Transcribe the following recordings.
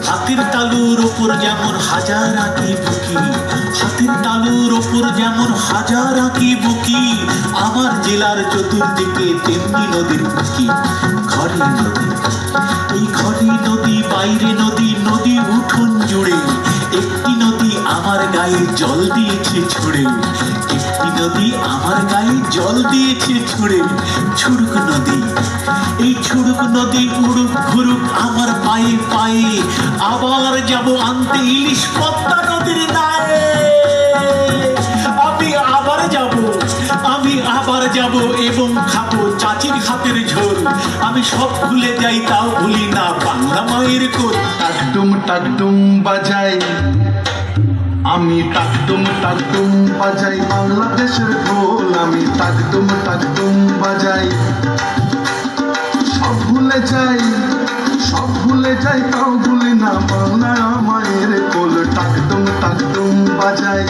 হাতের তালুর ওপর যেমন হাজার আঁকি বুকি, হাতের তালুর ওপর যেমন হাজার আঁকি বুকি, আমার জেলার চতুর্দিকে তেমনি নদীর বুকি। ঘরে নদী, এই ঘরে নদী, বাইরে নদী, নদী উঠোন জুড়ে একটি নদী আমার গায়ে জল দিয়েছে ছুড়ে, একটি নদী আমার গায়ে জল দিয়েছে ছুড়ে। ছুড়ুক নদী, এই ছুড়ুক নদী, উড়ুক ঘুরুক আমার পায়ে পায়ে, আবার যাব আনতে ইলিশ পদ্মা নদীর নায়ে। আমি আবার যাব এবং খাবো চাচির হাতের ঝোল। আমি সব ভুলে যাই তাও ভুলি না বাংলা মায়ের কোল। টাকডুম বাজাই আমি, টাকডুম বাজাই বাংলাদেশের ঢোল। আমি টাকডুম বাজাই, সব ভুলে যাই তাও ভুলি না বাংলা মায়ের কোল। টাকডুম বাজাই।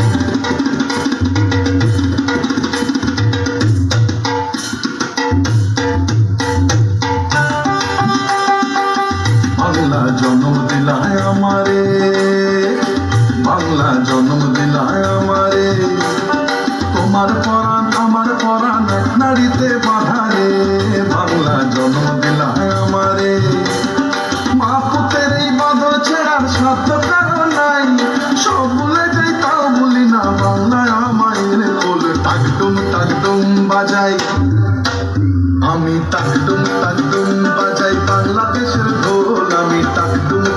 বাংলা জন্ম দিলায় আমারে, বাংলা জন্ম দিলায় আমারে, তোমার পরাণ আমার পরাণ এক নাড়িতে বাঁধা রে। বাংলা জন্ম দিলায় আমারে, মা পুতের এই বাঁধন ছেড়ার সাধ্য কারো নাই, সব ভুলে যাই তাও ভুলি না বাংলায় আমায়ের কোল। টাকডুম বাজাই আমি, টাকডুম বাজাই বাংলাদেশের ঢোল। আমি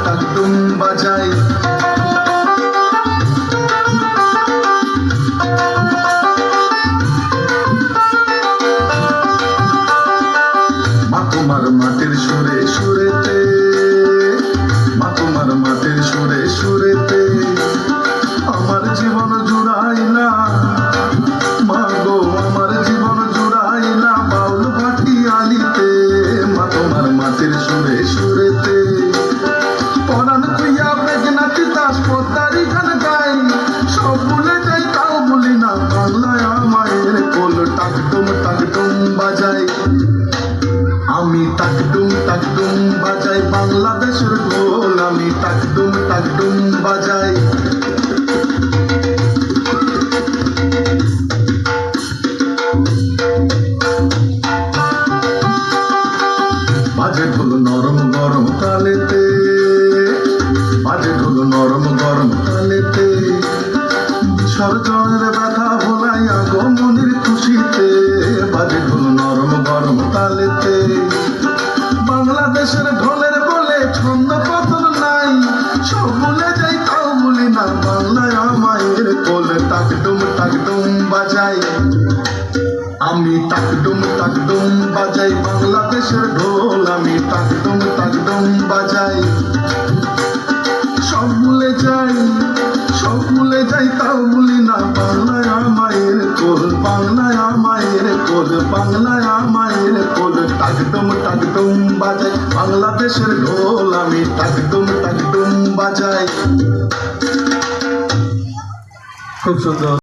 টাকডুম বাজাই। মা তোমার মাটির সুরে সুরেতে, মা তোমার মাটির সুরে সুরেতে আমার জীবন জুড়াইলা। মা গো আমার জীবন জুড়াইলা বাউল ভাটি আলিতে। মা তোমার মাটির সুরে সুরেতে পরাণ কুইয়া বেগনাতি দাস পদ্মারি গান গাই, সব ভুলে যাই তাও ভুলি না বাংলায় আমায়ের কোল। টাকডুম বাজাই আমি, টাকডুম বাজাই বাংলাদেশের ঢোল। আমি টাকডুম বাজাই। বাজে ঢোল নরম গরম তালেতে, বাজে ঢোল নরম গরম তালেতে, বিসর্জনের ব্যথা ভোলাইয়া গমনির খুশিতে। বাজে ঢোল নরম গরম তালেতে, বাংলাদেশের ঢোলের বলে ছন্দ পতন নাই, সব ভুলে যাই তাও ভুলি না বাংলায় আমায়ের কোল। টাকডুম বাজাই আমি, টাকডুম বাজাই বাংলাদেশের ঢোল। আমি টাকডুম বাজাই, সব ভুলে যাই তাও ভুলি না বাংলায় আমায়ের কোল। বাংলায় আমায়ের কোল, বাংলায় আমায়ের কোল। টাকডুম বাজাই বাংলাদেশের ঢোল। আমি টাকডুম বাজাই। খুব সুন্দর।